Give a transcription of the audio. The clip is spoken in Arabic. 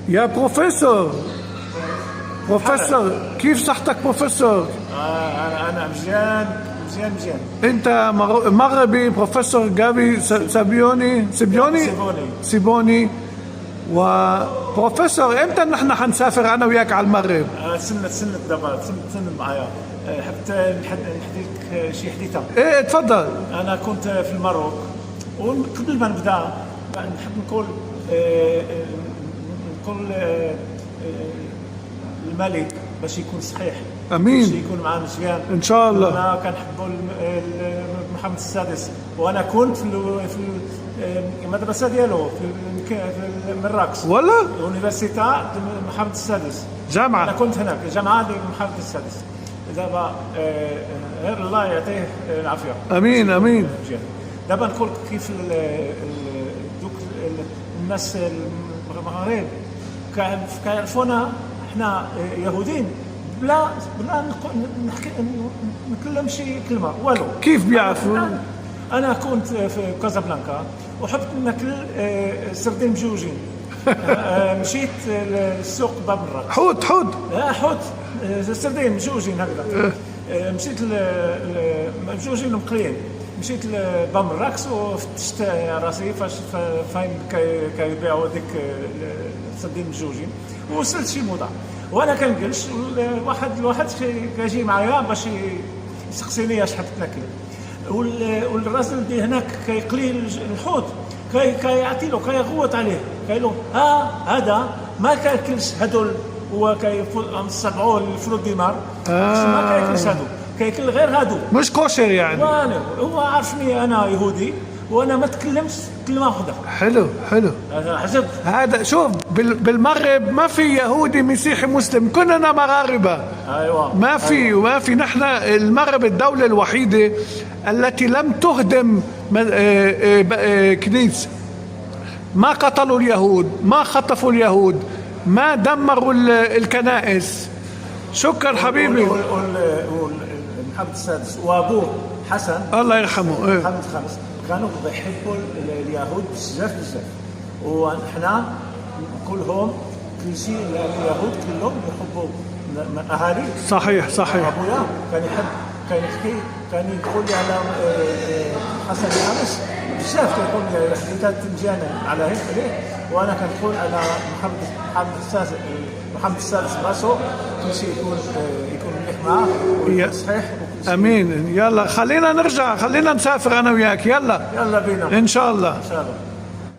يا بروفيسور كيف صحتك بروفيسور؟ أنا مزيان مزيان مزيان. أنت مغربي بروفيسور جابي سيبوني. وبروفيسور امتى نحن حنسافر انا وياك على المغرب؟ تسند دابا تسند معايا حتى نحكيك شي حديثه. ايه تفضل. انا كنت في المغرب، وقبل ما نبدا نحب نقول الملك باش يكون صحيح، امين، باش يكون معاه مزيان ان شاء الله. انا كنحبوا محمد السادس، وانا كنت في المدرسه ديالو في مراكش، ولا يونيفرسيتا محمد السادس، جامعه. انا كنت هناك جامعه محمد السادس. دابا غير الله يعطيه العافيه. امين امين. دابا نقول كيف دوك الناس المغرب كيعرفونا احنا يهوديين بلا نتكلم شي كلمه والو. كيف بيعرفوا؟ انا كنت في كازابلانكا وحبت ناكل سردين مجوجين. مشيت للسوق باب الراس. حوت سردين مجوجين هكذا. مشيت مجوجين مقليين. مشيت لباب الراكس وفتشت راسي فاين كيبيعوا ديك السردين مجوجين، ووصلت شي موضع وانا كنجلس، الواحد كيجي معايا باش يسقسيني اش حبت ناكل، والراجل دي هناك كيقلي الحوت، كيعطي له، كيغوط عليه، كيقول له هذا ما كياكلش هذول، هو كيصبعوه الفلو دينار، ما كياكلش هذو، كياكل غير هادو، مش كوشر يعني. هو عارفني انا يهودي وانا ما تكلمش كلمه واحده. حلو هذا عجب. هذا شوف بالمغرب ما في يهودي مسيحي مسلم، كلنا مغاربه. ايوه ما في نحن المغرب الدوله الوحيده التي لم تهدم كنيسه، ما قتلوا اليهود، ما خطفوا اليهود، ما دمروا الكنائس. شكرا حبيبي. محمد السادس وابوه حسن الله يرحمه محمد الخامس كانوا بيحبوا اليهود بزاف، ونحن كلهم كل شيء اليهود كلهم يحبوا اهالي. صحيح. ابويا كان يحب، كان يحكي، كان يقول لي على حسن الخامس بزاف، كيقول لي حديثات مزيانه على هيك، وانا كنقول على محمد السادس راسو كل شيء يكون مليح معاه ويكون صحيح. امين. يلا خلينا نرجع، خلينا نسافر انا وياك. يلا بينا ان شاء الله.